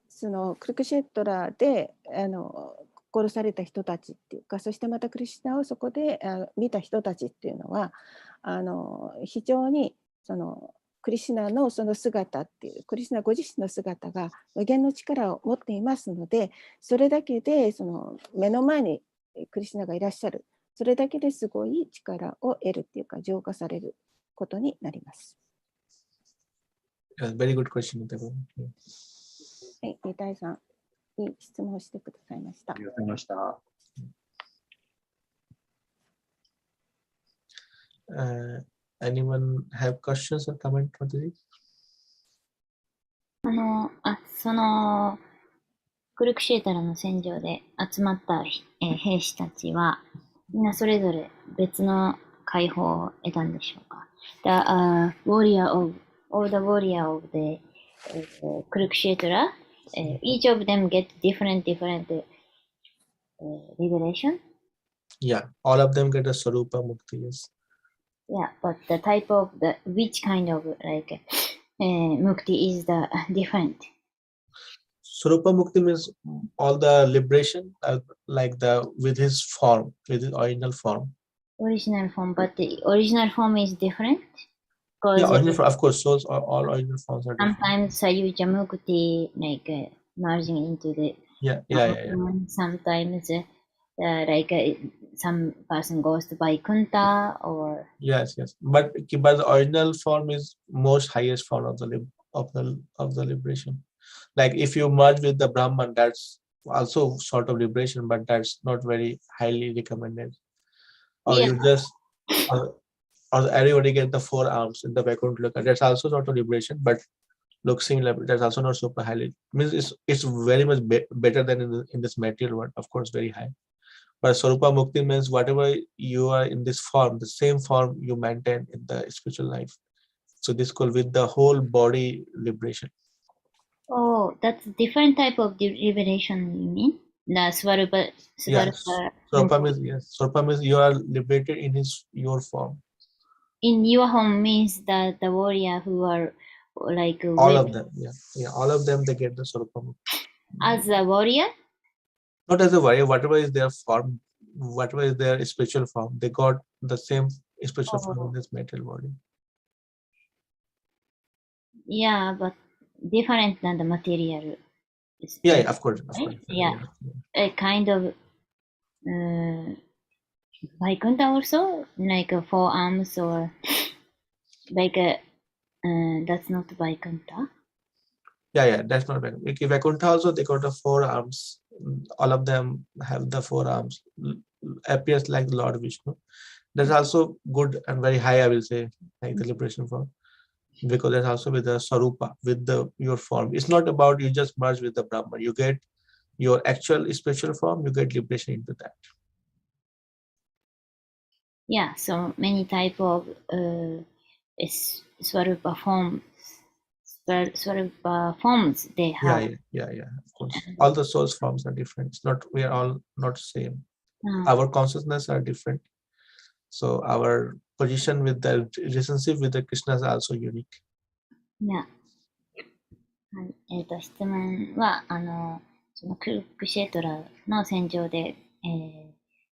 そのクルクシェトラで殺された人たちっていうか、そしてまたクリシュナをそこで見た人たちっていうのは非常にそのクリシュナのその姿っていう、クリシュナご自身の姿が無限の力を持っていますので、それだけでその目の前にクリシュナがいらっしゃる、それだけですごい力を得るっていうか浄化されることになります。Very good question. はい、リタイさんに質問してくださいました。ありがとうございました。Anyone have questions or comment for this? そのクルクシェータラの戦場で集まった、兵士たちはみんなそれぞれ別の解放を得たんでしょうか。The warrior of all the warrior of the Kurukshetra, each of them get different liberation. Yeah, all of them get a Swarupa Mukti. Yes. Yeah, but the type of which kind of mukti is the different. Swarupa Mukti means all the liberation, like with his form, with his original form. Original form, but the original form is different. Yeah, original form, of course. So all original forms are different. Sometimes Sayuja Mukti merging into the. Yeah. Sometimes some person goes to Vaikuntha or. Yes. But the original form is most highest form of the liberation. Like if you merge with the Brahman, that's also sort of liberation, but that's not very highly recommended. Or you just, or everybody get the 4 arms in the Vaikuntha Loka. That's also sort of liberation, but looks similar. That's also not super highly. Means it's very much better than in this material world. Of course, very high. But Swarupa Mukti means whatever you are in this form, the same form you maintain in the spiritual life. So this called with the whole body liberation. Oh, that's different type of liberation, you mean? The Swarupa. Yes. Swarupa means you are liberated in your form. in your home means that the warrior who are like All of them, all of them, they get the Swarupa Mukti. as a warrior. Not as a warrior, whatever is their form, whatever is their spiritual form, they got the same spiritual form in this material body. Yeah, but different than the material. Yeah, of course. Right? Yeah. A kind of Vaikuntha also, like four arms or like that's not Vaikuntha. Yeah, that's not bad. Vaikuntha also, they got the 4 arms. All of them have the 4 arms. Appears like Lord Vishnu. That's also good and very high, I will say, like the liberation form. Because that's also with the Sarupa, with your form. It's not about you just merge with the Brahman. You get your actual spiritual form, you get liberation into that. Yeah, so many type of Swarupa forms. Swarupa forms they have. Yeah, of course. All the source forms are different. It's not, we are all not same. Our consciousness are different. So our position with the relationship with the Krishna is also unique. Yeah. はい、質問は、そのクルシェートラの戦場で、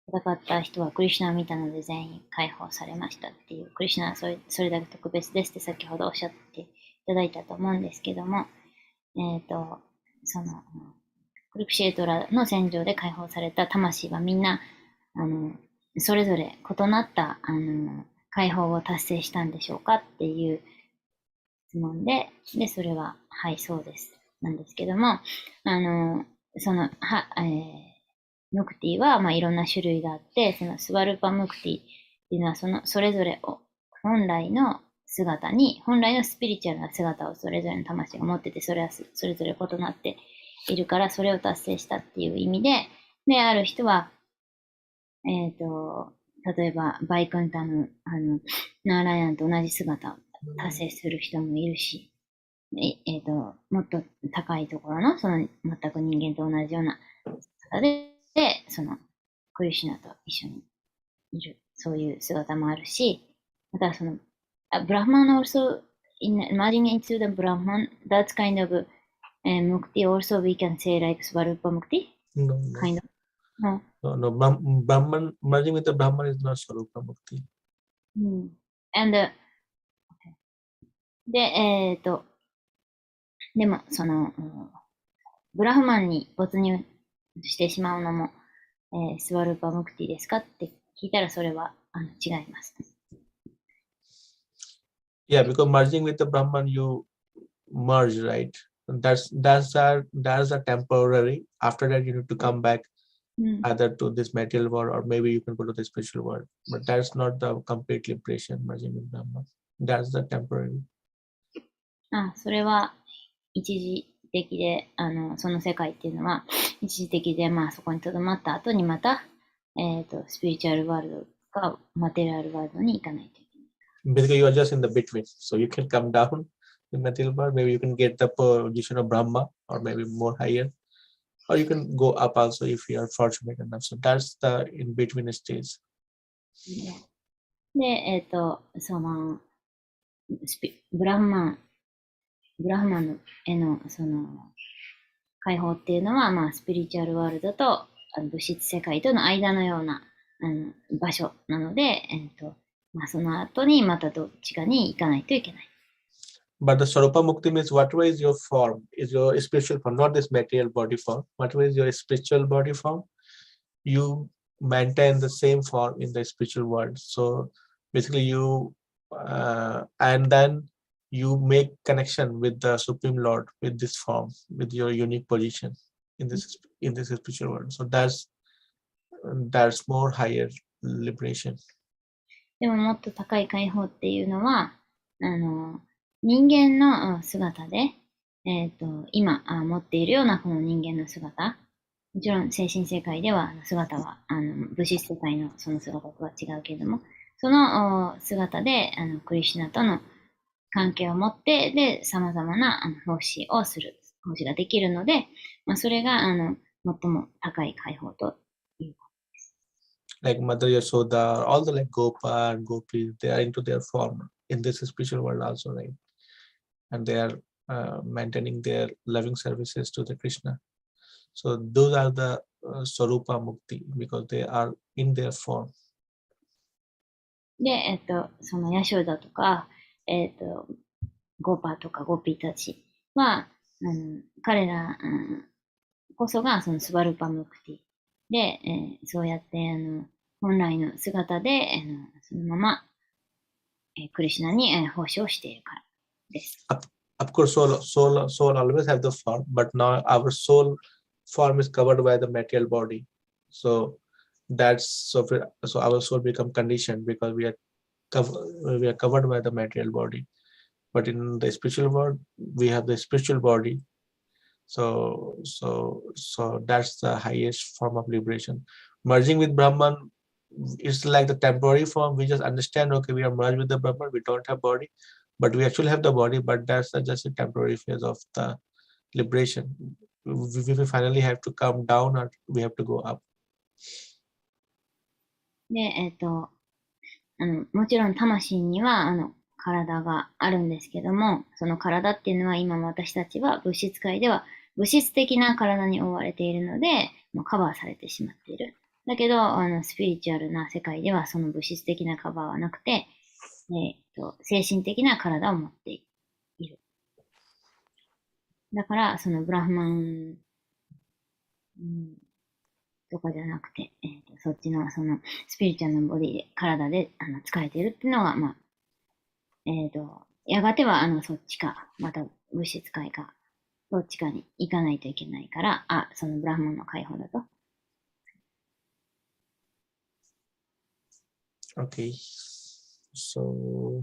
戦った人はクリシュナを見たので全員解放されましたっていう、クリシュナはそれだけ特別ですって先ほどおっしゃっていただいたと思うんですけども、その、クルシェートラの戦場で解放された魂はみんな、それぞれ異なった、解放を達成したんでしょうかっていう質問で、それは、はい、そうです。なんですけども、その、ムクティは、まあ、いろんな種類があって、そのスワルパムクティっていうのは、それぞれを、本来のスピリチュアルな姿をそれぞれの魂が持ってて、それはそれぞれ異なっているから、それを達成したっていう意味で、ある人は、例えば、バイクンタの、ナーライアンと同じ姿を達成する人もいるし、もっと高いところの、その全く人間と同じような姿で、そのクリシュナと一緒にいる、そういう姿もあるし、またその、ブラフマン also, merging into the Brahman, that's kind of mukti also we can say like Svarupa mukti? No. Kind of. No. Brahman, merging with the Brahman is not Swarupa Mukti. And, でも、その、ブラフマンに没入してしまうのも、スワルパムクティですかって聞いたらそれは違います。Yeah, because merging with the Brahman, you merge, right? That's a temporary. After that, you need to come back either to this material world or maybe you can go to the spiritual world. But that's not the complete liberation, merging with Brahman. That's the temporary. それは一時的で、その世界っていうのは一時的で、まあそこに留まった後にまた、スピリチュアルワールドかマテリアルワールドに行かないといけない。Basically, you are just in the between. So you can come down in material world. Maybe you can get the position of Brahma or maybe more higher. Or you can go up also if you are fortunate enough. So that's the in between stage. で、その、ブラフマンへのその解放っていうのは、まあ、スピリチュアルワールドと物質世界との間のような場所なので、まあ、その後にまたどっちかに行かないといけない。But the Swarupa Mukti means whatever is your form, is your spiritual form, not this material body form. Whatever is your spiritual body form, you maintain the same form in the spiritual world. So basically you, and then you make connection with the Supreme Lord with this form, with your unique position in this spiritual world. So that's more higher liberation. でももっと高い解放っていうのは、人間の姿で、今持っているようなこの人間の姿、もちろん精神世界では姿は物質世界のその姿とは違うけれども、その姿でクリシュナとの関係を持って、で、様々な奉仕をする、奉仕ができるので、まあ、それが最も高い解放ということです。like Mother Yashoda, all the like Gopa and Gopi, they are into their form in this spiritual world also, right? And they are maintaining their loving services to the Krishna. So those are the Swarupa Mukti because they are in their form. で、そのヤショダとか、ゴーパーとかゴーピーたちは、彼ら、こそがそのスバルパムクティで、そうやって本来の姿で、そのまま、クリシュナに、奉仕をしているからです。Of course, soul always have the form, but now our soul form is covered by the material body. So so our soul become conditioned because we are covered by the material body. But in the spiritual world, we have the spiritual body. So that's the highest form of liberation. Merging with Brahman, it's like the temporary form. We just understand, okay, we are merged with the Brahman, we don't have body, but we actually have the body, but that's just a temporary phase of the liberation. We finally have to come down or we have to go up. で、もちろん魂には、体があるんですけども、その体っていうのは今私たちは物質界では物質的な体に覆われているので、もうカバーされてしまっている。だけど、スピリチュアルな世界ではその物質的なカバーはなくて、精神的な体を持っている。だから、そのブラフマン、とかじゃなくて、そっちのそのスピリチュアルなボディで、体で使えているっていうのが、まあ、やがてはそっちか、また物質界か、どっちかに行かないといけないから、そのブラフマンの解放だと。Okay. So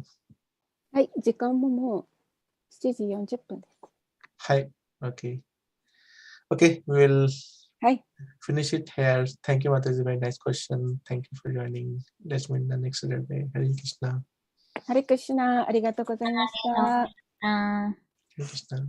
はい、時間ももう7時40分です。はい。Okay. Okay, we'll はい、 finish it here. Thank you, Mataji. Very nice question. Thank you for joining. Let's meet in the next day. Hare Krishna. ハレクシュナ、ありがとうございました。あー Hare Krishna.